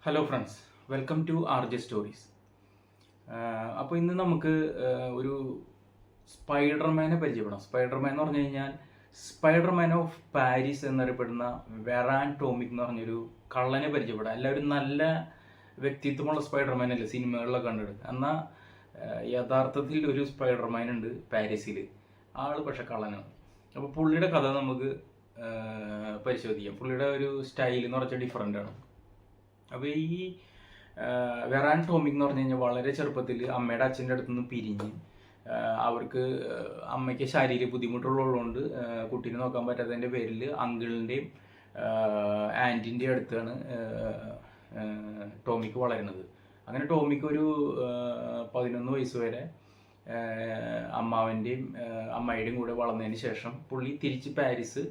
Hello friends, welcome to R J stories. അപ്പോൾ ഇന്ന് നമുക്ക് ഒരു സ്പൈഡർമാനെ പരിചയപ്പെടാം. സ്പൈഡർമാൻ എന്ന് പറഞ്ഞു കഴിഞ്ഞാൽ സ്പൈഡർമാൻ ഓഫ് പാരീസ് എന്നറിയപ്പെടുന്ന വെറാൻ ടോമിക് എന്ന് പറഞ്ഞൊരു കള്ളനെ പരിചയപ്പെടാം. എല്ലാവരും നല്ല വ്യക്തിത്വമുള്ള സ്പൈഡർമാൻ അല്ലേ സിനിമകളിലൊക്കെ കണ്ടിട്ട്. എന്നാൽ യഥാർത്ഥത്തിൽ ഒരു സ്പൈഡർമാൻ ഉണ്ട് പാരീസിൽ. ആൾ പക്ഷെ കള്ളനാണ്. അപ്പോൾ പുള്ളിയുടെ കഥ നമുക്ക് പരിശോധിക്കാം. പുള്ളിയുടെ ഒരു സ്റ്റൈൽ എന്ന് പറഞ്ഞാൽ ഡിഫറൻ്റ് ആണ്. അപ്പോൾ ഈ വെറാൻ ടോമിക് എന്ന് പറഞ്ഞു കഴിഞ്ഞാൽ വളരെ ചെറുപ്പത്തിൽ അമ്മയുടെ അച്ഛൻ്റെ അടുത്ത് നിന്ന് പിരിഞ്ഞ് അവർക്ക് അമ്മയ്ക്ക് ശാരീരിക ബുദ്ധിമുട്ടുള്ളതുകൊണ്ട് കുട്ടീനെ നോക്കാൻ പറ്റാത്തതിൻ്റെ പേരിൽ അങ്കിളിൻ്റെയും ആൻറ്റിൻ്റെയും അടുത്താണ് ടോമിക്ക് വളരുന്നത്. അങ്ങനെ ടോമിക്ക് ഒരു 11 വയസ്സ് വരെ അമ്മാവൻ്റെയും അമ്മായിയുടെയും കൂടെ വളർന്നതിന് ശേഷം പുള്ളി തിരിച്ച് പാരീസ്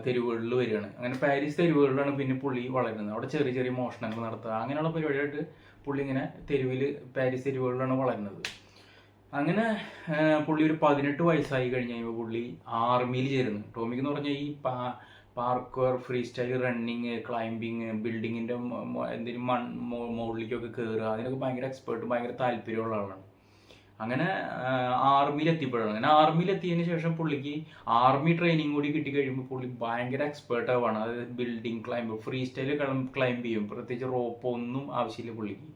തെരുവുകളിൽ വരികയാണ്. അങ്ങനെ പാരീസ് തെരുവുകളിലാണ് പിന്നെ പുള്ളി വളരുന്നത്. അവിടെ ചെറിയ ചെറിയ മോഷണങ്ങൾ നടത്തുക, അങ്ങനെയുള്ള പരിപാടിയായിട്ട് പുള്ളി ഇങ്ങനെ പാരീസ് തെരുവുകളിലാണ് വളരുന്നത്. അങ്ങനെ പുള്ളി ഒരു 18 വയസ്സായി കഴിഞ്ഞ് കഴിയുമ്പോൾ പുള്ളി ആർമിയിൽ ചേരുന്നു. ടോമിക് എന്ന് പറഞ്ഞാൽ ഈ parkour, free style running, climbing, ബിൽഡിങ്ങിൻ്റെ എന്തെങ്കിലും മുകളിലേക്കൊക്കെ കയറുക, അതിനൊക്കെ ഭയങ്കര എക്സ്പേർട്ട്, ഭയങ്കര താല്പര്യമുള്ള ആളാണ്. അങ്ങനെ ആർമിയിലെത്തിയപ്പോഴാണ്. അങ്ങനെ ആർമിയിലെത്തിയതിന് ശേഷം പുള്ളിക്ക് ആർമി ട്രെയിനിങ് കൂടി കിട്ടിക്കഴിയുമ്പോൾ പുള്ളി ഭയങ്കര എക്സ്പേർട്ട് ആവുകയാണ്. അതായത് building climb, free style climb ചെയ്യും. പ്രത്യേകിച്ച് റോപ്പ് ഒന്നും ആവശ്യമില്ല പുള്ളിക്ക്.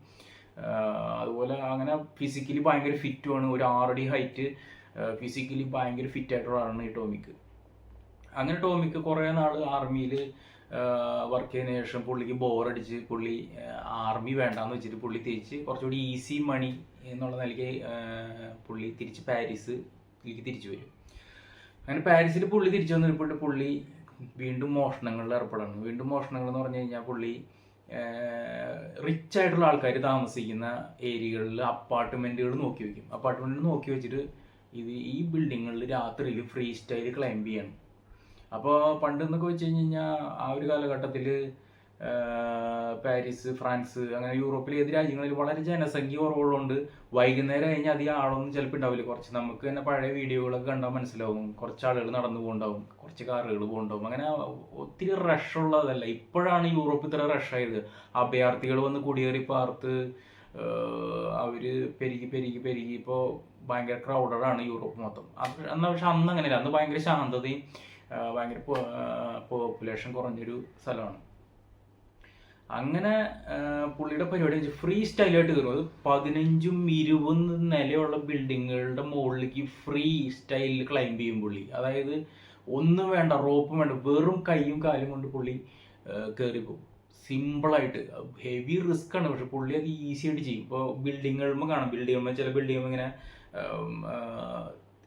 അതുപോലെ അങ്ങനെ ഫിസിക്കലി ഭയങ്കര ഫിറ്റുമാണ്. ഒരു 6 അടി ഹൈറ്റ്, ഫിസിക്കലി ഭയങ്കര ഫിറ്റ് ആയിട്ടുള്ള ആളാണ് ഈ ടോമിക്ക്. അങ്ങനെ ടോമിക്ക് കുറേ നാൾ ആർമിയിൽ വർക്ക് ചെയ്തതിന് ശേഷം പുള്ളിക്ക് ബോറടിച്ച് പുള്ളി ആർമി വേണ്ടാന്ന് വെച്ചിട്ട് പുള്ളി തിരിച്ച് കുറച്ചുകൂടി ഈസി മണി എന്നുള്ള നിലയ്ക്ക് പുള്ളി തിരിച്ച് പാരീസിലേക്ക് തിരിച്ചു വരും. അങ്ങനെ പാരീസിൽ പുള്ളി തിരിച്ചു വന്നപ്പോൾ പുള്ളി വീണ്ടും മോഷണങ്ങളിൽ ഏർപ്പെടാണ്. വീണ്ടും മോഷണങ്ങൾ എന്ന് പറഞ്ഞു കഴിഞ്ഞാൽ പുള്ളി റിച്ച് ആയിട്ടുള്ള ആൾക്കാർ താമസിക്കുന്ന ഏരിയകളിൽ അപ്പാർട്ട്മെൻറ്റുകൾ നോക്കി വയ്ക്കും. അപ്പാർട്ട്മെൻറ്റുകൾ നോക്കി വെച്ചിട്ട് ഈ ബിൽഡിങ്ങുകളിൽ രാത്രിയിൽ ഫ്രീ സ്റ്റൈൽ ക്ലൈംബ് ചെയ്യണം. അപ്പോൾ പണ്ട് എന്നൊക്കെ വെച്ച് കഴിഞ്ഞാൽ ആ ഒരു കാലഘട്ടത്തിൽ പാരീസ്, ഫ്രാൻസ്, അങ്ങനെ യൂറോപ്പിലെ ഏത് രാജ്യങ്ങളിൽ വളരെ ജനസംഖ്യ കുറവുള്ളതുകൊണ്ട് വൈകുന്നേരം കഴിഞ്ഞാൽ അധികം ആളൊന്നും ചിലപ്പോൾ ഉണ്ടാവില്ല. കുറച്ച് നമുക്ക് തന്നെ പഴയ വീഡിയോകളൊക്കെ കണ്ടാൽ മനസ്സിലാവും. കുറച്ച് ആളുകൾ നടന്നു പോകുന്നുണ്ടാവും, കുറച്ച് കാറുകൾ പോകുന്നുണ്ടാവും. അങ്ങനെ ഒത്തിരി റഷ് ഉള്ളതല്ല. ഇപ്പോഴാണ് യൂറോപ്പ് ഇത്ര റഷായത്. അഭയാർത്ഥികൾ വന്ന് കുടിയേറി പാർത്ത് അവർ പെരുകി പെരുകി പെരുകി ഇപ്പോൾ ഭയങ്കര ക്രൗഡഡാണ് യൂറോപ്പ് മൊത്തം. എന്നാൽ പക്ഷെ അന്ന് അങ്ങനെയല്ല. അന്ന് ഭയങ്കര ശാന്തതയും ഭയങ്കര പോപ്പുലേഷൻ കുറഞ്ഞൊരു സ്ഥലമാണ്. അങ്ങനെ പുള്ളിയുടെ പരിപാടി ഫ്രീ സ്റ്റൈലായിട്ട് കയറും. അത് 15-20 നിലയുള്ള ബിൽഡിങ്ങുകളുടെ മുകളിലേക്ക് ഫ്രീ സ്റ്റൈലിൽ ക്ലൈംബ് ചെയ്യും പുള്ളി. അതായത് ഒന്നും വേണ്ട, റോപ്പും വേണ്ട, വെറും കൈയും കാലും കൊണ്ട് പുള്ളി കയറിപ്പോവും. സിമ്പിളായിട്ട്. ഹെവി റിസ്ക് ആണ്, പക്ഷെ പുള്ളി അത് ഈസി ആയിട്ട് ചെയ്യും. ഇപ്പോൾ ബിൽഡിങ്ങുമ്പോൾ കാണാം, ചില ബിൽഡിങ്ങുമ്പോൾ ഇങ്ങനെ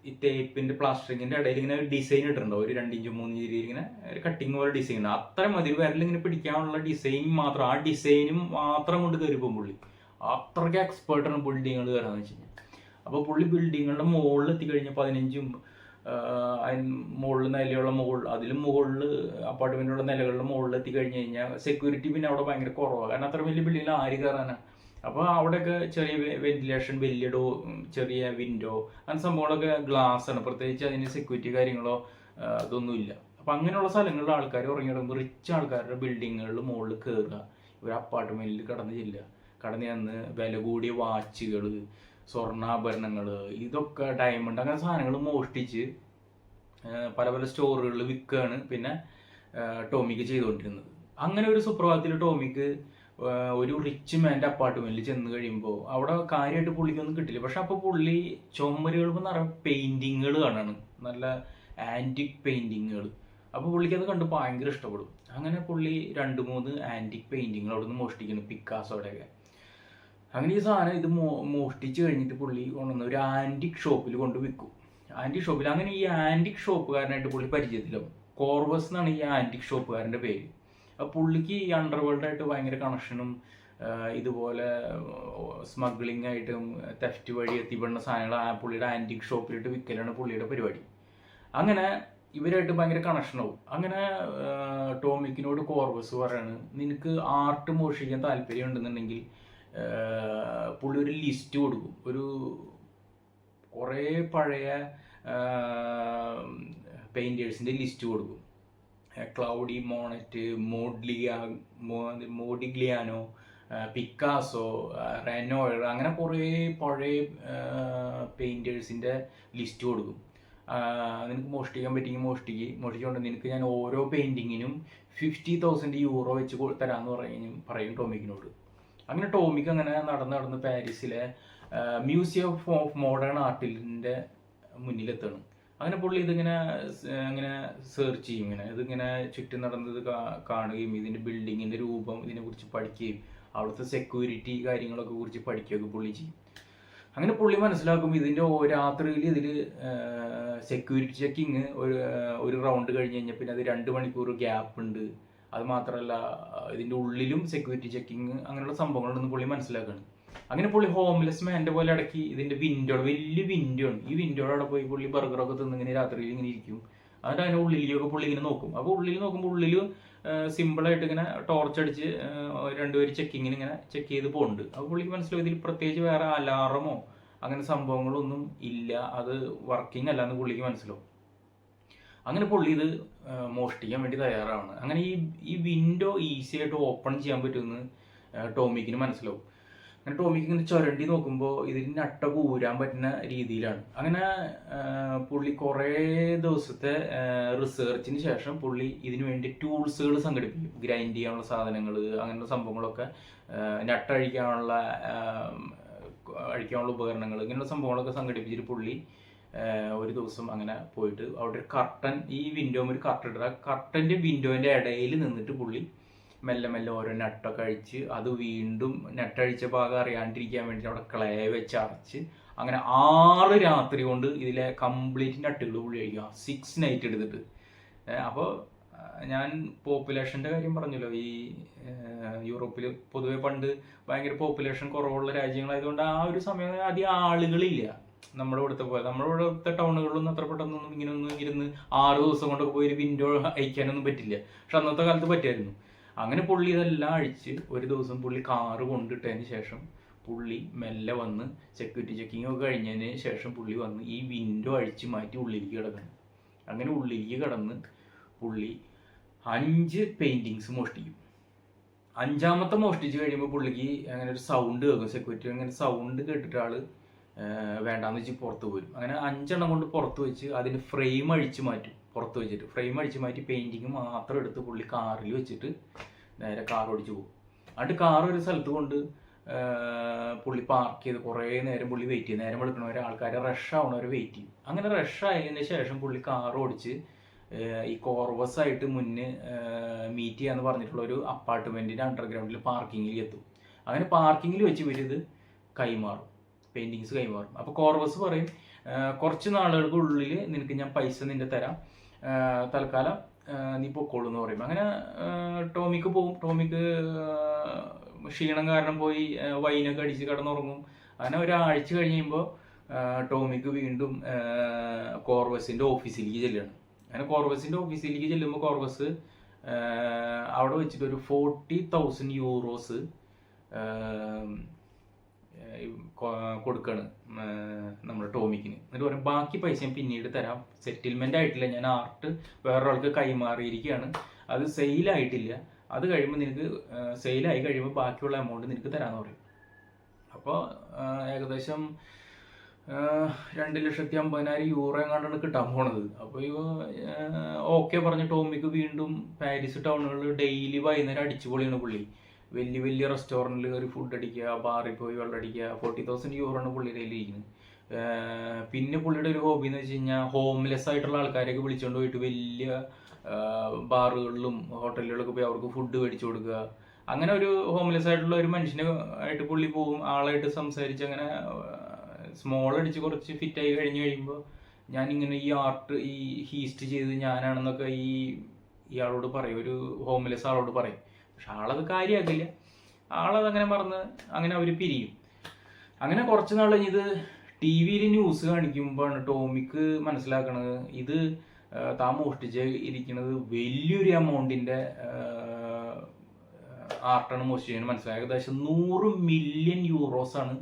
ഈ തേപ്പിൻ്റെ പ്ലാസ്റ്ററിങ്ങിൻ്റെ ഇടയിൽ ഇങ്ങനെ ഒരു ഡിസൈൻ ഇട്ടിട്ടുണ്ടോ, ഒരു 2 ഇഞ്ച് 3 ഇഞ്ച് രീതിയിൽ ഇങ്ങനെ ഒരു കട്ടിങ് പോലെ ഡിസൈൻ ഉണ്ട്. അത്ര മതി, വിരലിങ്ങനെ പിടിക്കാനുള്ള ഡിസൈൻ മാത്രം. ആ ഡിസൈനും മാത്രം കൊണ്ട് കയറിപ്പോകും പുള്ളി. അത്രയ്ക്ക് എക്സ്പേർട്ടാണ് ബിൽഡിങ്ങുകൾ കയറാന്ന് വെച്ച് കഴിഞ്ഞാൽ. അപ്പോൾ പുള്ളി ബിൽഡിങ്ങുകളുടെ മുകളിൽ എത്തിക്കഴിഞ്ഞാൽ 15 അതിന് മുകളിൽ നിലയുള്ള അതിലും മുകളിൽ അപ്പാർട്ട്മെൻറ്റുള്ള നിലകളുടെ മുകളിൽ എത്തിക്കഴിഞ്ഞ് കഴിഞ്ഞാൽ സെക്യൂരിറ്റി പിന്നെ അവിടെ ഭയങ്കര കുറവാണ്. കാരണം അത്ര വലിയ ബിൽഡിങ്ങിൽ ആര് കയറാനാണ്. അപ്പോൾ അവിടെയൊക്കെ ചെറിയ വെന്റിലേഷൻ, വലിയ ചെറിയ വിൻഡോ, അങ്ങനെ സംഭവങ്ങളൊക്കെ ഗ്ലാസ് ആണ്. പ്രത്യേകിച്ച് അതിന് സെക്യൂരിറ്റി കാര്യങ്ങളോ അതൊന്നുമില്ല. അപ്പോൾ അങ്ങനെയുള്ള സ്ഥലങ്ങളിൽ ആൾക്കാർ ഉറങ്ങിയിടുമ്പോൾ റിച്ച് ആൾക്കാരുടെ ബിൽഡിങ്ങുകളിൽ മുകളിൽ കയറുക, ഒരു അപ്പാർട്ട്മെൻറ്റിൽ കടന്ന് ചെല്ലുക. കടന്ന് ചെന്ന് വില കൂടിയ വാച്ചുകൾ, സ്വർണ്ണാഭരണങ്ങൾ, ഇതൊക്കെ ഡയമണ്ട്, അങ്ങനെ സാധനങ്ങൾ മോഷ്ടിച്ച് പല പല സ്റ്റോറുകളിൽ വിൽക്കുകയാണ് പിന്നെ ടോമിക്ക് ചെയ്തുകൊണ്ടിരുന്നത്. അങ്ങനെ ഒരു സുപ്രഭാതത്തിൽ ടോമിക്ക് ഒരു റിച്ച് മാൻ്റെ അപ്പാർട്ട്മെൻറ്റിൽ ചെന്ന് കഴിയുമ്പോൾ അവിടെ കാര്യമായിട്ട് പുള്ളിക്കൊന്നും കിട്ടില്ല. പക്ഷെ അപ്പോൾ പുള്ളി ചുമരുകൾ നിറയെ പെയിൻറ്റിങ്ങുകൾ കാണാണ്, നല്ല ആൻറ്റിക് പെയിൻറ്റിങ്ങുകൾ. അപ്പോൾ പുള്ളിക്കത് കണ്ട് ഭയങ്കര ഇഷ്ടപ്പെടും. അങ്ങനെ പുള്ളി 2-3 ആൻറ്റിക് പെയിൻറ്റിങ്ങുകൾ അവിടെ നിന്ന് മോഷ്ടിക്കുന്നു, പിക്കാസോടെയൊക്കെ. അങ്ങനെ ഈ സാധനം ഇത് മോഷ്ടിച്ച് കഴിഞ്ഞിട്ട് പുള്ളി കൊണ്ടുവന്ന് ഒരു ആൻറ്റിക് ഷോപ്പിൽ കൊണ്ട് വിൽക്കും. ആൻറ്റിക് ഷോപ്പിൽ അങ്ങനെ ഈ ആൻറ്റിക് ഷോപ്പുകാരനായിട്ട് പുള്ളി പരിചയത്തിലാവും. കോർവസ് എന്നാണ് ഈ ആൻറ്റിക് ഷോപ്പുകാരൻ്റെ പേര്. അപ്പോൾ പുള്ളിക്ക് ഈ അണ്ടർവേൾഡായിട്ട് ഭയങ്കര കണക്ഷനും ഇതുപോലെ സ്മഗ്ലിംഗ് ആയിട്ടും തെഫ്റ്റ് വഴി എത്തിപ്പെടുന്ന സാധനങ്ങൾ പുള്ളിയുടെ ആൻറ്റിക് ഷോപ്പിലിട്ട് വിൽക്കലാണ് പുള്ളിയുടെ പരിപാടി. അങ്ങനെ ഇവരായിട്ട് ഭയങ്കര കണക്ഷനാവും. അങ്ങനെ ടോമിക്കിനോട് കോർവസ് പറയാണ്, നിനക്ക് ആർട്ട് മോഷിക്കാൻ താല്പര്യം ഉണ്ടെന്നുണ്ടെങ്കിൽ പുള്ളി ഒരു ലിസ്റ്റ് കൊടുക്കും. ഒരു കുറേ പഴയ പെയിൻറ്റേഴ്സിൻ്റെ ലിസ്റ്റ് കൊടുക്കും. ക്ലൗഡി മോണറ്റ്, മോഡിഗ്ലിയാനോ, പിക്കാസോ, റെനോയർ, അങ്ങനെ കുറേ പഴയ പെയിൻറ്റേഴ്സിൻ്റെ ലിസ്റ്റ് കൊടുക്കും. നിനക്ക് മോഷ്ടിക്കാൻ പറ്റിയെങ്കിൽ മോഷ്ടിച്ചുകൊണ്ട് നിനക്ക് ഞാൻ ഓരോ പെയിൻറ്റിങ്ങിനും 50,000 യൂറോ വെച്ച് തരാമെന്ന് പറയും ടോമിക്കിനോട്. അങ്ങനെ ടോമിക്ക് അങ്ങനെ നടന്ന് പാരീസിലെ മ്യൂസിയം ഓഫ് മോഡേൺ ആർട്ടിൻ്റെ മുന്നിലെത്തണം. അങ്ങനെ പുള്ളി ഇതിങ്ങനെ ഇങ്ങനെ സെർച്ച് ചെയ്യും, ഇതിങ്ങനെ ചുറ്റും നടന്നത് കാണുകയും ഇതിൻ്റെ ബിൽഡിങ്ങിൻ്റെ രൂപം ഇതിനെക്കുറിച്ച് പഠിക്കുകയും അവിടുത്തെ സെക്യൂരിറ്റി കാര്യങ്ങളൊക്കെ കുറിച്ച് പഠിക്കുകയൊക്കെ പുള്ളി ചെയ്യും. അങ്ങനെ പുള്ളി മനസ്സിലാക്കും ഇതിൻ്റെ രാത്രിയിൽ ഇതിൽ സെക്യൂരിറ്റി ചെക്കിങ് ഒരു റൗണ്ട് കഴിഞ്ഞ് കഴിഞ്ഞാൽ പിന്നെ അത് 2 മണിക്കൂർ ഗ്യാപ്പ് ഉണ്ട്. അത് മാത്രമല്ല ഇതിൻ്റെ ഉള്ളിലും സെക്യൂരിറ്റി ചെക്കിങ് അങ്ങനെയുള്ള സംഭവങ്ങളുണ്ടെന്ന് പുള്ളി മനസ്സിലാക്കുകയാണ്. അങ്ങനെ പുള്ളി ഹോംലെസ് മാൻ്റെ പോലെ ഇടയ്ക്ക് ഇതിൻ്റെ വലിയ വിൻഡോ ആണ്, ഈ വിൻഡോയുടെ അവിടെ പോയി പുള്ളി ബർഗറൊക്കെ തിന്ന് ഇങ്ങനെ രാത്രിയിൽ ഇങ്ങനെ ഇരിക്കും. എന്നിട്ട് അതിൻ്റെ ഉള്ളിലേക്കൊക്കെ പുള്ളി ഇങ്ങനെ നോക്കും. അപ്പോൾ ഉള്ളിൽ നോക്കുമ്പോൾ ഉള്ളിൽ സിമ്പിളായിട്ട് ഇങ്ങനെ ടോർച്ച് അടിച്ച് 2 പേര് ചെക്കിങ്ങിന് ഇങ്ങനെ ചെക്ക് ചെയ്ത് പോകുന്നുണ്ട്. അപ്പോൾ പുള്ളിക്ക് മനസ്സിലാവും ഇതിൽ പ്രത്യേകിച്ച് വേറെ അലാറമോ അങ്ങനെ സംഭവങ്ങളൊന്നും ഇല്ല, അത് വർക്കിംഗ് അല്ല എന്ന് പുള്ളിക്ക് മനസ്സിലാവും. അങ്ങനെ പുള്ളി ഇത് മോഷ്ടിക്കാൻ വേണ്ടി തയ്യാറാണ്. അങ്ങനെ ഈ വിൻഡോ ഈസി ആയിട്ട് ഓപ്പൺ ചെയ്യാൻ പറ്റുമെന്ന് ടോമിക്കിന് മനസ്സിലാവും. അങ്ങനെ ടോമിക്ക് ഇങ്ങനെ ചുരണ്ടി നോക്കുമ്പോൾ ഇതിന് നട്ടൊക്കെ ഊരാൻ പറ്റുന്ന രീതിയിലാണ്. അങ്ങനെ പുള്ളി കുറേ ദിവസത്തെ റിസർച്ചിന് ശേഷം പുള്ളി ഇതിനു വേണ്ടി ടൂൾസുകൾ സംഘടിപ്പിക്കും. ഗ്രൈൻഡ് ചെയ്യാനുള്ള സാധനങ്ങൾ, അങ്ങനെയുള്ള സംഭവങ്ങളൊക്കെ, നട്ടഴിക്കാനുള്ള ഉപകരണങ്ങൾ, ഇങ്ങനെയുള്ള സംഭവങ്ങളൊക്കെ സംഘടിപ്പിച്ചിട്ട് പുള്ളി ഒരു ദിവസം അങ്ങനെ പോയിട്ട് അവിടെ ഒരു കർട്ടൻ, ഈ വിൻഡോയിൽ ഒരു കർട്ടൻ ഇട്ട് ആ കർട്ടൻ്റെ വിൻഡോൻ്റെ ഇടയിൽ നിന്നിട്ട് പുള്ളി മെല്ലെ ഓരോ നട്ടൊക്കെ അഴിച്ച് അത് വീണ്ടും നട്ടഴിച്ച ഭാഗം അറിയാണ്ടിരിക്കാൻ വേണ്ടി അവിടെ ക്ലേ വെച്ച് അടച്ച് അങ്ങനെ 6 രാത്രി കൊണ്ട് ഇതിലെ കംപ്ലീറ്റ് നട്ടുകൾ പുള്ളി അഴിക്കുക, 6 നൈറ്റ് എടുത്തിട്ട്. അപ്പോൾ ഞാൻ പോപ്പുലേഷൻ്റെ കാര്യം പറഞ്ഞല്ലോ, ഈ യൂറോപ്പിൽ പൊതുവെ പണ്ട് ഭയങ്കര പോപ്പുലേഷൻ കുറവുള്ള രാജ്യങ്ങളായതുകൊണ്ട് ആ ഒരു സമയം അധികം ആളുകളില്ല. നമ്മുടെ ഇവിടുത്തെ ടൗണുകളിലൊന്നും അത്ര പെട്ടെന്നൊന്നും ഇങ്ങനെയൊന്നും ഇരുന്ന് 6 ദിവസം കൊണ്ടൊക്കെ പോയി ഒരു വിൻഡോ അയക്കാനൊന്നും പറ്റില്ല. പക്ഷെ അന്നത്തെ കാലത്ത് പറ്റുമായിരുന്നു. അങ്ങനെ പുള്ളി ഇതെല്ലാം അഴിച്ച് ഒരു ദിവസം പുള്ളി കാറ് കൊണ്ടിട്ടതിന് ശേഷം പുള്ളി മെല്ലെ വന്ന് സെക്യൂരിറ്റി ചെക്കിങ് ഒക്കെ കഴിഞ്ഞതിന് ശേഷം പുള്ളി വന്ന് ഈ വിൻഡോ അഴിച്ച് മാറ്റി ഉള്ളിലേക്ക് കിടക്കണം. അങ്ങനെ ഉള്ളിലേക്ക് കിടന്ന് പുള്ളി 5 പെയിൻറ്റിങ്സ് മോഷ്ടിക്കും. 5ാമത്തെ മോഷ്ടിച്ച് കഴിയുമ്പോൾ പുള്ളിക്ക് അങ്ങനെ ഒരു സൗണ്ട് കേൾക്കും. സെക്യൂരിറ്റി അങ്ങനെ സൗണ്ട് കേട്ടിട്ട് ആള് വേണ്ടാന്ന് വെച്ച് പുറത്ത് പോരും. അങ്ങനെ 5 എണ്ണം കൊണ്ട് പുറത്ത് വെച്ച് അതിന് ഫ്രെയിം അഴിച്ച് മാറ്റും. പുറത്ത് വെച്ചിട്ട് ഫ്രെയിം അഴിച്ച് മാറ്റി പെയിൻറ്റിങ് മാത്രം എടുത്ത് പുള്ളി കാറിൽ വെച്ചിട്ട് നേരെ കാർ ഓടിച്ച് പോകും. എന്നിട്ട് കാർ ഒരു സ്ഥലത്ത് കൊണ്ട് പുള്ളി പാർക്ക് ചെയ്ത് കുറേ നേരം പുള്ളി വെയിറ്റ് ചെയ്യും. നേരം വെളുക്കണവരെ ആൾക്കാരെ റഷ് ആവണവരെ വെയിറ്റ് ചെയ്യും. അങ്ങനെ റഷ് ആയതിന് ശേഷം പുള്ളി കാർ ഓടിച്ച് ഈ കോർവസ് ആയിട്ട് മുന്നേ മീറ്റ് ചെയ്യാന്ന് പറഞ്ഞിട്ടുള്ള ഒരു അപ്പാർട്ട്മെൻറ്റിൻ്റെ അണ്ടർഗ്രൗണ്ടിൽ പാർക്കിങ്ങിൽ എത്തും. അങ്ങനെ പാർക്കിങ്ങിൽ വെച്ച് ഇവരിത് കൈമാറും, പെയിൻറ്റിങ്സ് കൈമാറും. അപ്പോൾ കോർവസ് പറയും, കുറച്ച് നാളുകൾക്കുള്ളിൽ നിനക്ക് ഞാൻ പൈസ നിന്റെ തരാം, തൽക്കാലം നീ പൊക്കോളൂ എന്ന് പറയും. അങ്ങനെ ടോമിക്ക് പോവും. ടോമിക്ക് ക്ഷീണം കാരണം പോയി വൈനൊക്കെ അടിച്ച് കിടന്നുറങ്ങും. അങ്ങനെ ഒരാഴ്ച കഴിയുമ്പോൾ ടോമിക്ക് വീണ്ടും കോർവസിൻ്റെ ഓഫീസിലേക്ക് ചെല്ലുകയാണ്. അങ്ങനെ കോർവസിൻ്റെ ഓഫീസിലേക്ക് ചെല്ലുമ്പോൾ കോർവസ് അവിടെ വെച്ചിട്ട് ഒരു 40,000 യൂറോസ് കൊടുക്കാണ് നമ്മുടെ ടോമിക്കിന്. എന്നിട്ട് പറയും ബാക്കി പൈസ ഞാൻ പിന്നീട് തരാം, സെറ്റിൽമെൻ്റ് ആയിട്ടില്ല, ഞാൻ ആർട്ട് വേറൊരാൾക്ക് കൈമാറിയിരിക്കുകയാണ്, അത് സെയിലായിട്ടില്ല, അത് കഴിയുമ്പോൾ നിനക്ക് സെയിലായി കഴിയുമ്പോൾ ബാക്കിയുള്ള എമൗണ്ട് നിനക്ക് തരാമെന്ന് പറയും. അപ്പോൾ ഏകദേശം 2,50,000 യൂറോ എങ്ങാണ്ടാണ് കിട്ടാൻ പോണത്. അപ്പോൾ ഓക്കെ പറഞ്ഞ ടോമിക്ക് വീണ്ടും പാരീസ് ടൗണുകളിൽ ഡെയിലി വൈകുന്നേരം അടിച്ചുപൊളിയാണ് പുള്ളി. വലിയ റെസ്റ്റോറൻറ്റിൽ കയറി ഫുഡ് അടിക്കുക, ബാറിൽ പോയി വെള്ളം അടിക്കുക. 40,000 യൂറോ ആണ് പുള്ളിയുടെ കയ്യിലിരിക്കുന്നത്. പിന്നെ പുള്ളിയുടെ ഒരു ഹോബി എന്ന് വെച്ച് കഴിഞ്ഞാൽ ഹോംലെസ് ആയിട്ടുള്ള ആൾക്കാരെയൊക്കെ വിളിച്ചുകൊണ്ട് പോയിട്ട് വലിയ ബാറുകളിലും ഹോട്ടലുകളിലൊക്കെ പോയി അവർക്ക് ഫുഡ് മേടിച്ചു കൊടുക്കുക. അങ്ങനെ ഒരു ഹോംലെസ് ആയിട്ടുള്ള ഒരു മനുഷ്യനെ ആയിട്ട് പുള്ളി പോകും, ആളായിട്ട് സംസാരിച്ച് അങ്ങനെ സ്മോൾ അടിച്ച് കുറച്ച് ഫിറ്റായി കഴിഞ്ഞ് കഴിയുമ്പോൾ ഞാനിങ്ങനെ ഈ ആർട്ട് ഈ ഹീസ്റ്റ് ചെയ്ത് ഞാനാണെന്നൊക്കെ ഇയാളോട് പറയും, ഒരു ഹോംലെസ് ആളോട് പറയും. പക്ഷെ ആളത് കാര്യമാക്കില്ല, ആളതങ്ങനെ മറന്ന് അങ്ങനെ അവർ പിരിയും. അങ്ങനെ കുറച്ച് നാൾ കഴിഞ്ഞത് ടി വിയിൽ ന്യൂസ് കാണിക്കുമ്പോഴാണ് ടോമിക്ക് മനസ്സിലാക്കണത് ഇത് താൻ മോഷ്ടിച്ച് ഇരിക്കുന്നത് വലിയൊരു എമൗണ്ടിൻ്റെ ആർട്ടാണ് മോഷ്ടിച്ചത് മനസ്സിലായത്. ഏകദേശം 100 മില്യൺ യൂറോസാണ്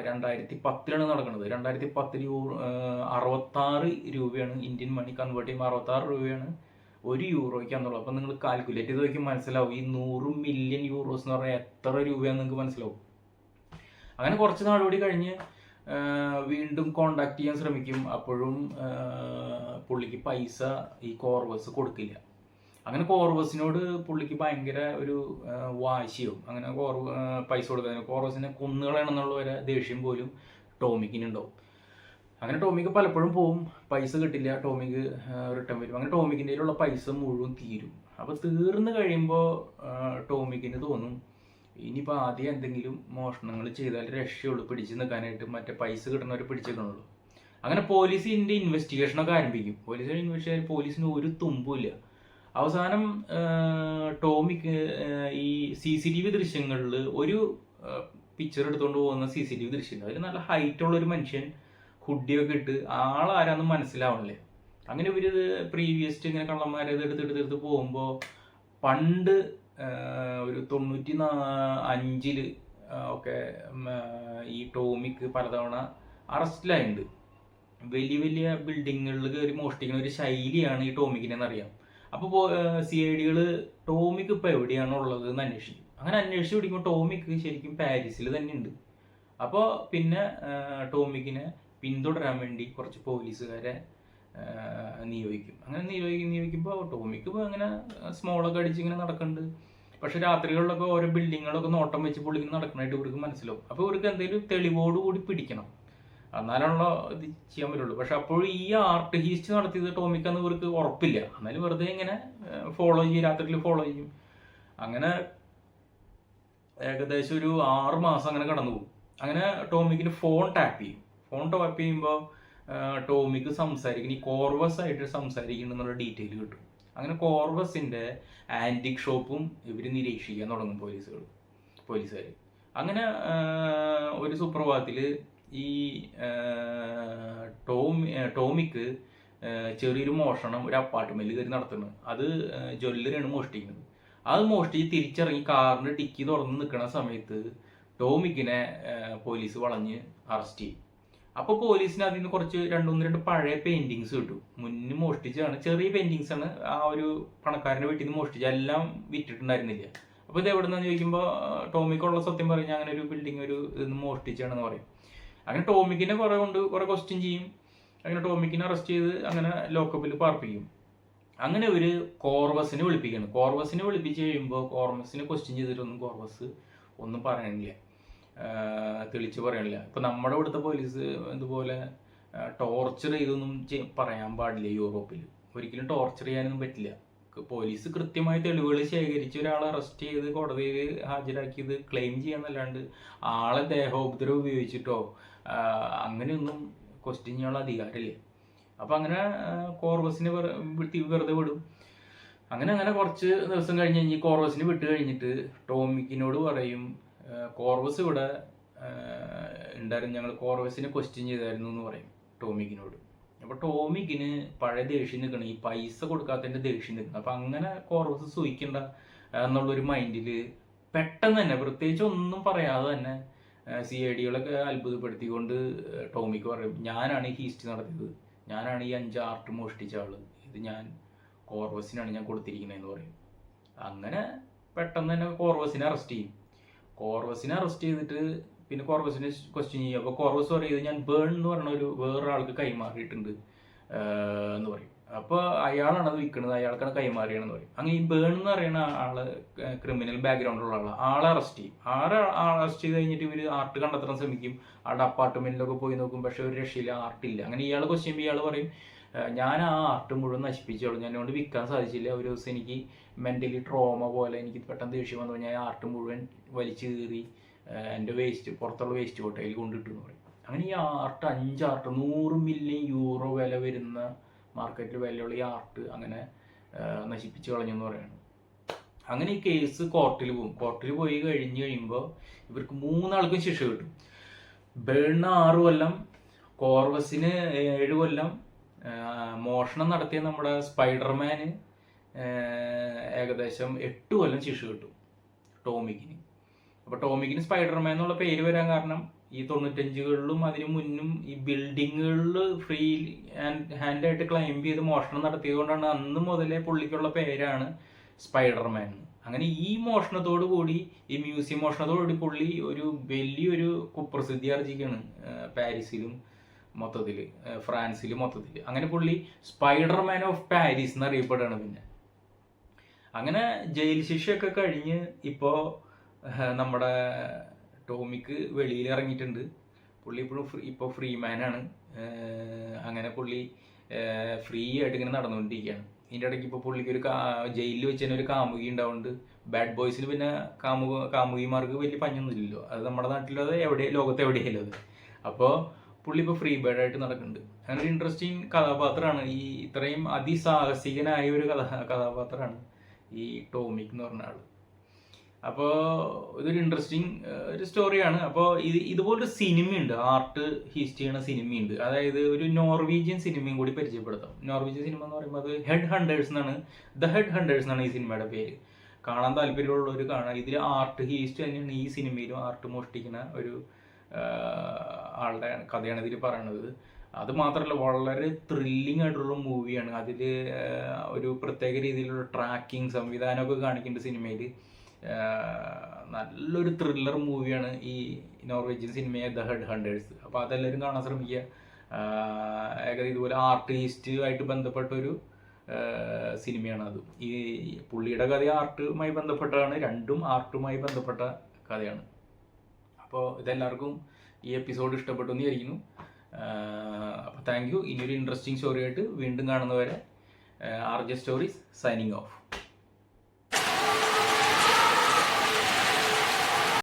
2010 നടക്കുന്നത്. 2010 66 രൂപയാണ് ഇന്ത്യൻ മണി കൺവേർട്ട് ചെയ്യുമ്പോൾ 66 രൂപയാണ് €1 അപ്പം നിങ്ങൾ കാൽക്കുലേറ്റ് ചെയ്ത് നോക്കി മനസ്സിലാവും ഈ 100 മില്യൺ യൂറോസ് എന്ന് പറഞ്ഞാൽ എത്ര രൂപയാണെന്ന് നിങ്ങൾക്ക് മനസ്സിലാവും. അങ്ങനെ കുറച്ച് നാളുകൂടി കഴിഞ്ഞ് വീണ്ടും കോണ്ടാക്ട് ചെയ്യാൻ ശ്രമിക്കും. അപ്പോഴും പുള്ളിക്ക് പൈസ ഈ കോർവസ് കൊടുക്കില്ല. അങ്ങനെ കോർവസിനോട് പുള്ളിക്ക് ഭയങ്കര ഒരു വാശിയും അങ്ങനെ പൈസ കൊടുക്കാൻ കോർവസിനെ കൊന്നുകളയണമെന്നുള്ള വരെ ദേഷ്യം പോലും ടോമിക്കിനുണ്ടാവും. അങ്ങനെ ടോമിക്ക് പലപ്പോഴും പോവും, പൈസ കിട്ടില്ല, ടോമിക്ക് റിട്ടേൺ വരും. അങ്ങനെ ടോമിക്കിൻ്റെ കയ്യിലുള്ള പൈസ മുഴുവൻ തീരും. അപ്പോൾ തീർന്നു കഴിയുമ്പോൾ ടോമിക്കിന് തോന്നും ഇനിയിപ്പോൾ ആദ്യം എന്തെങ്കിലും മോഷണങ്ങൾ ചെയ്താൽ രക്ഷയുള്ളൂ, പിടിച്ചു നിൽക്കാനായിട്ട് മറ്റേ പൈസ കിട്ടുന്നവരെ പിടിച്ചേക്കണുള്ളൂ. അങ്ങനെ പോലീസിൻ്റെ ഇൻവെസ്റ്റിഗേഷനൊക്കെ ആരംഭിക്കും. പോലീസിന് ഒരു തുമ്പുമില്ല. അവസാനം ടോമിക്ക് ഈ CCTV ദൃശ്യങ്ങളിൽ ഒരു പിക്ചർ എടുത്തുകൊണ്ട് പോകുന്ന CCTV ദൃശ്യം, അതിൽ നല്ല ഹൈറ്റുള്ള ഒരു മനുഷ്യൻ ഹുഡിയൊക്കെ ഇട്ട് ആളാരാന്ന് മനസ്സിലാവണില്ലേ. അങ്ങനെ ഇവരിത് പ്രീവിയസ്റ്റ് ഇങ്ങനെ കള്ളന്മാരെ എടുത്ത് പോകുമ്പോൾ പണ്ട് ഒരു 95 ഒക്കെ ഈ ടോമിക്ക് പലതവണ അറസ്റ്റിലായിട്ടുണ്ട്. വലിയ വലിയ ബിൽഡിങ്ങുകളിൽ കയറി മോഷ്ടിക്കുന്ന ഒരു ശൈലിയാണ് ഈ ടോമിക്കിനെന്നറിയാം. അപ്പോൾ CIDകൾ ടോമിക്ക് ഇപ്പോൾ എവിടെയാണുള്ളത് എന്ന് അന്വേഷിക്കും. അങ്ങനെ അന്വേഷിച്ച് പിടിക്കുമ്പോൾ ടോമിക്ക് ശരിക്കും പാരീസിൽ തന്നെ ഉണ്ട്. അപ്പോൾ പിന്നെ ടോമിക്കിനെ പിന്തുടരാൻ വേണ്ടി കുറച്ച് പോലീസുകാരെ നിയോഗിക്കും. അങ്ങനെ നിയോഗിക്കുമ്പോൾ ടോമിക്ക് ഇപ്പോൾ അങ്ങനെ സ്മോളൊക്കെ അടിച്ച് ഇങ്ങനെ നടക്കുന്നുണ്ട്. പക്ഷെ രാത്രികളിലൊക്കെ ഓരോ ബിൽഡിങ്ങുകളൊക്കെ നോട്ടം വെച്ച് പുള്ളിങ്ങനെ നടക്കണമായിട്ട് ഇവർക്ക് മനസ്സിലാവും. അപ്പോൾ ഇവർക്ക് എന്തെങ്കിലും തെളിവോടുകൂടി പിടിക്കണം, എന്നാലാണല്ലോ ഇത് ചെയ്യാൻ പറ്റുള്ളൂ. പക്ഷെ അപ്പോഴും ഈ ആർട്ട് ഹീസ്റ്റ് നടത്തിയത് ടോമിക്കാന്ന് ഇവർക്ക് ഉറപ്പില്ല. എന്നാലും വെറുതെ ഇങ്ങനെ ഫോളോ ചെയ്യും, രാത്രിയിൽ ഫോളോ ചെയ്യും. അങ്ങനെ ഏകദേശം ഒരു 6 മാസം അങ്ങനെ കടന്നു പോകും. അങ്ങനെ ടോമിക്കിന് ഫോൺ ടാപ്പ് ചെയ്യും. ഫോൺ ടാപ്പ് ചെയ്യുമ്പോൾ ടോമിക്ക് സംസാരിക്കുന്ന ഈ കോർവസ് ആയിട്ട് സംസാരിക്കുന്നുള്ള ഡീറ്റെയിൽ കിട്ടും. അങ്ങനെ കോർവസിൻ്റെ ആൻറ്റിക് ഷോപ്പും ഇവർ നിരീക്ഷിക്കാൻ തുടങ്ങും പോലീസുകാർ. അങ്ങനെ ഒരു സുപ്രഭാതത്തിൽ ഈ ടോമിക്ക് ചെറിയൊരു മോഷണം ഒരു അപ്പാർട്ട്മെന്റിൽ കയറി നടത്തുന്നത്. അത് ജ്വല്ലറിയാണ് മോഷ്ടിക്കുന്നത്. അത് മോഷ്ടിച്ച് തിരിച്ചിറങ്ങി കാറിന് ഡിക്കി തുറന്ന് നിൽക്കുന്ന സമയത്ത് ടോമിക്കിനെ പോലീസ് വളഞ്ഞ് അറസ്റ്റ് ചെയ്യും. അപ്പോൾ പോലീസിന് അതിൽ നിന്ന് കുറച്ച് 2 പഴയ പെയിന്റിങ്സ് കിട്ടും. മുന്നേ മോഷ്ടിച്ചാണ്, ചെറിയ പെയിന്റിങ്സ് ആണ്. ആ ഒരു പണക്കാരൻ്റെ വീട്ടിൽ നിന്ന് മോഷ്ടിച്ച് എല്ലാം വിറ്റിട്ടുണ്ടായിരുന്നില്ല. അപ്പോൾ ഇത് എവിടെ നിന്നാന്ന് ചോദിക്കുമ്പോൾ ടോമിക്കുള്ള സത്യം പറഞ്ഞാൽ അങ്ങനെ ഒരു ബിൽഡിംഗ് ഒരു ഇന്ന് മോഷ്ടിച്ചാണെന്ന് പറയും. അങ്ങനെ ടോമിക്കിനെ കുറെ ക്വസ്റ്റ്യൻ ചെയ്യും. അങ്ങനെ ടോമിക്കിനെ അറസ്റ്റ് ചെയ്ത് അങ്ങനെ ലോക്കപ്പിൽ പാർപ്പിക്കും. അങ്ങനെ ഒരു കോർവസിനെ വിളിപ്പിക്കണം. കോർവസിനെ വിളിപ്പിച്ച് കഴിയുമ്പോൾ കോർവസിനെ ക്വസ്റ്റ്യൻ ചെയ്തിട്ടൊന്നും കോർവസ് ഒന്നും പറയണില്ല, തെളിച്ച് പറയണില്ല. ഇപ്പം നമ്മുടെ ഇവിടുത്തെ പോലീസ് ഇതുപോലെ ടോർച്ചർ ചെയ്തൊന്നും പറയാൻ പാടില്ല. യൂറോപ്പിൽ ഒരിക്കലും ടോർച്ചർ ചെയ്യാനൊന്നും പറ്റില്ല. പോലീസ് കൃത്യമായി തെളിവുകൾ ശേഖരിച്ച് ഒരാളെ അറസ്റ്റ് ചെയ്ത് കോടതിയിൽ ഹാജരാക്കിയത് ക്ലെയിം ചെയ്യാന്നല്ലാണ്ട് ആളെ ദേഹോപദ്രവം ഉപയോഗിച്ചിട്ടോ അങ്ങനെയൊന്നും ക്വസ്റ്റ്യൻ ചെയ്യാനുള്ള അധികാരമില്ല. അപ്പം അങ്ങനെ കോർവസിനെ വെറുതെ വിടും. അങ്ങനെ കുറച്ച് ദിവസം കഴിഞ്ഞ് ഈ കോർവസിനെ വിട്ട് കഴിഞ്ഞിട്ട് ടോമിക്കിനോട് പറയും, കോർവസ് ഇവിടെ ഉണ്ടായിരുന്നു, ഞങ്ങൾ കോർവസിനെ ക്വസ്റ്റ്യൻ ചെയ്തായിരുന്നു എന്ന് പറയും ടോമിക്കിനോട്. അപ്പോൾ ടോമിക്കിന് പഴയ ദേഷ്യം നിൽക്കണം, ഈ പൈസ കൊടുക്കാത്തതിൻ്റെ ദേഷ്യം നിൽക്കണം. അപ്പം അങ്ങനെ കോർവസ് സൂഹിക്കണ്ട എന്നുള്ളൊരു മൈൻഡിൽ പെട്ടെന്ന് തന്നെ, പ്രത്യേകിച്ച് ഒന്നും പറയാതെ തന്നെ CIDകളൊക്കെ അത്ഭുതപ്പെടുത്തിക്കൊണ്ട് ടോമിക്ക് പറയും, ഞാനാണ് ഈ ഹീസ്റ്റ് നടത്തിയത്, ഞാനാണ് ഈ 5 ആർട്ട് മോഷ്ടിച്ച ആള്, ഇത് ഞാൻ കോർവസിനാണ് ഞാൻ കൊടുത്തിരിക്കുന്നതെന്ന് പറയും. അങ്ങനെ പെട്ടെന്ന് തന്നെ കോർവസിനെ അറസ്റ്റ് ചെയ്യും. കോർവസിനെ അറസ്റ്റ് ചെയ്തിട്ട് പിന്നെ കോർവസിനെ ക്വസ്റ്റ്യൻ ചെയ്യും. അപ്പോൾ കോർവസ് പറയും, ഞാൻ ബേൺ എന്ന് പറഞ്ഞ വേറൊരാൾക്ക് കൈമാറിയിട്ടുണ്ട് എന്ന് പറയും. അപ്പോൾ അയാളാണ് അത് വിൽക്കുന്നത്, അയാൾക്കാണ് കൈമാറിയാണെന്ന് പറയും. അങ്ങനെ ഈ ബേൺ എന്ന് പറയുന്ന ആള് ക്രിമിനൽ ബാക്ക്ഗ്രൗണ്ടുള്ള ആളെ അറസ്റ്റ് ചെയ്യും. ആളെ അറസ്റ്റ് ചെയ്ത് കഴിഞ്ഞിട്ട് ഇവർ ആർട്ട് കണ്ടെത്താൻ ശ്രമിക്കും. ആളുടെ അപ്പാർട്ട്മെന്റിലൊക്കെ പോയി നോക്കും, പക്ഷെ ഒരു രക്ഷയില്ല, ആർട്ടില്ല. അങ്ങനെ ഇയാൾ ക്വസ്റ്റ്യൻ ചെയ്യുമ്പോൾ ഇയാൾ പറയും, ഞാൻ ആ ആർട്ട് മുഴുവൻ നശിപ്പിച്ചോളൂ, ഞാൻ അതുകൊണ്ട് വിൽക്കാൻ സാധിച്ചില്ല. ഒരു ദിവസം എനിക്ക് മെൻ്റലി ട്രോമ പോലെ എനിക്ക് പെട്ടെന്ന് ദേഷ്യം വന്നു, ഞാൻ ആർട്ട് മുഴുവൻ വലിച്ചു കീറി എൻ്റെ പുറത്തുള്ള വേസ്റ്റ് കോട്ടയിൽ കൊണ്ടിട്ടു എന്ന് പറയും. അങ്ങനെ ഈ ആർട്ട് 5 ആർട്ട് 100 മില്യൺ യൂറോ വില വരുന്ന മാർക്കറ്റിൽ വിലയുള്ള ഈ ആർട്ട് അങ്ങനെ നശിപ്പിച്ച് കളഞ്ഞു എന്ന് പറയുന്നത്. അങ്ങനെ ഈ കേസ് കോർട്ടിൽ പോകും. കോർട്ടിൽ പോയി കഴിയുമ്പോൾ ഇവർക്ക് 3 ആൾക്കും ശിക്ഷ കിട്ടും. ബേണിന് 6 കൊല്ലം, കോർവസിന് 7 കൊല്ലം, മോഷണം നടത്തിയ നമ്മുടെ സ്പൈഡർമാന് ഏകദേശം 8 കൊല്ലം ശിക്ഷ കിട്ടും ടോമിക്കിന്. അപ്പോൾ ടോമിക്കിന് സ്പൈഡർമാൻ എന്നുള്ള പേര് വരാൻ കാരണം ഈ 95കളിലും അതിനു മുന്നും ഈ ബിൽഡിങ്ങുകളിൽ ഫ്രീ ഹാൻഡായിട്ട് ക്ലൈംബ് ചെയ്ത് മോഷണം നടത്തിയതുകൊണ്ടാണ് അന്ന് മുതലേ പുള്ളിക്കുള്ള പേരാണ് സ്പൈഡർമാൻ. അങ്ങനെ ഈ മോഷണത്തോടു കൂടി, ഈ മ്യൂസിയം മോഷണത്തോടു കൂടി പുള്ളി ഒരു വലിയൊരു കുപ്രസിദ്ധി ആർജിക്കുകയാണ് പാരീസിലും മൊത്തത്തിൽ, ഫ്രാൻസിലും മൊത്തത്തിൽ. അങ്ങനെ പുള്ളി സ്പൈഡർമാൻ ഓഫ് പാരീസ് എന്നറിയപ്പെടുകയാണ്. പിന്നെ അങ്ങനെ ജയിൽ ശിക്ഷയൊക്കെ കഴിഞ്ഞ് ഇപ്പോൾ നമ്മുടെ ടോമിക്ക് വെളിയിൽ ഇറങ്ങിയിട്ടുണ്ട്. പുള്ളി ഇപ്പോഴും ഇപ്പോൾ ഫ്രീ മാനാണ്. അങ്ങനെ പുള്ളി ഫ്രീ ആയിട്ട് ഇങ്ങനെ നടന്നുകൊണ്ടിരിക്കുകയാണ്. ഇതിൻ്റെ ഇടയ്ക്ക് ഇപ്പോൾ പുള്ളിക്ക് ഒരു ജയിലിൽ വെച്ച് തന്നെ ഒരു കാമുകി ഉണ്ടാവുന്നുണ്ട്. ബാഡ് ബോയ്സിൽ പിന്നെ കാമുകിമാർക്ക് വലിയ പഞ്ഞൊന്നുമില്ലല്ലോ. അത് നമ്മുടെ നാട്ടിലത് ലോകത്ത് എവിടെയല്ലോ അത്. അപ്പോൾ പുള്ളി ഇപ്പോൾ ഫ്രീ ബേർഡായിട്ട് നടക്കുന്നുണ്ട്. അങ്ങനെ ഒരു ഇൻട്രസ്റ്റിംഗ് കഥാപാത്രമാണ്. ഈ ഇത്രയും അതിസാഹസികനായ ഒരു കഥാപാത്രമാണ് ഈ ടോമിക് എന്ന് പറഞ്ഞ ആൾ. അപ്പോൾ ഇതൊരു ഇൻട്രസ്റ്റിംഗ് ഒരു സ്റ്റോറിയാണ്. അപ്പോൾ ഇതുപോലൊരു സിനിമയുണ്ട്, ആർട്ട് ഹിസ്റ്ററി ചെയ്യുന്ന സിനിമയുണ്ട്. അതായത് ഒരു നോർവീജിയൻ സിനിമയും കൂടി പരിചയപ്പെടുത്താം. നോർവീജിയൻ സിനിമ എന്ന് പറയുമ്പോൾ അത് ഹെഡ് ഹണ്ടേഴ്സ് എന്നാണ്, ദ ഹെഡ് ഹണ്ടേഴ്സ് എന്നാണ് ഈ സിനിമയുടെ പേര്. കാണാൻ താല്പര്യമുള്ളവർ കാണാം. ഇതിൽ ആർട്ട് ഹിസ്റ്ററി തന്നെയാണ് ഈ സിനിമയിലും. ആർട്ട് മോഷ്ടിക്കുന്ന ഒരു ആളുടെ കഥയാണ് ഇതിൽ പറയണത്. അത് മാത്രമല്ല, വളരെ ത്രില്ലിംഗ് ആയിട്ടുള്ള മൂവിയാണ്. അതിൽ ഒരു പ്രത്യേക രീതിയിലുള്ള ട്രാക്കിംഗ് സംവിധാനമൊക്കെ കാണിക്കുന്നുണ്ട് സിനിമയിൽ. നല്ലൊരു ത്രില്ലർ മൂവിയാണ് ഈ നോർവീജിയൻ സിനിമയെ ദ ഹെഡ് ഹണ്ടേഴ്സ്. അപ്പോൾ അതെല്ലാവരും കാണാൻ ശ്രമിക്കുക. ഏകദേശം ഇതുപോലെ ആർട്ടിസ്റ്റുമായിട്ട് ബന്ധപ്പെട്ടൊരു സിനിമയാണ് അത്. ഈ പുള്ളിയുടെ കഥ ആർട്ടുമായി ബന്ധപ്പെട്ടതാണ്, രണ്ടും ആർട്ടുമായി ബന്ധപ്പെട്ട കഥയാണ്. അപ്പോൾ ഇതെല്ലാവർക്കും ഈ എപ്പിസോഡ് ഇഷ്ടപ്പെട്ടു എന്ന് വിചാരിക്കുന്നു. അപ്പോൾ താങ്ക് യു. ഇനിയൊരു ഇൻട്രസ്റ്റിംഗ് സ്റ്റോറി ആയിട്ട് വീണ്ടും കാണുന്നവരെ RJ സ്റ്റോറീസ് സൈനിങ് ഓഫ്.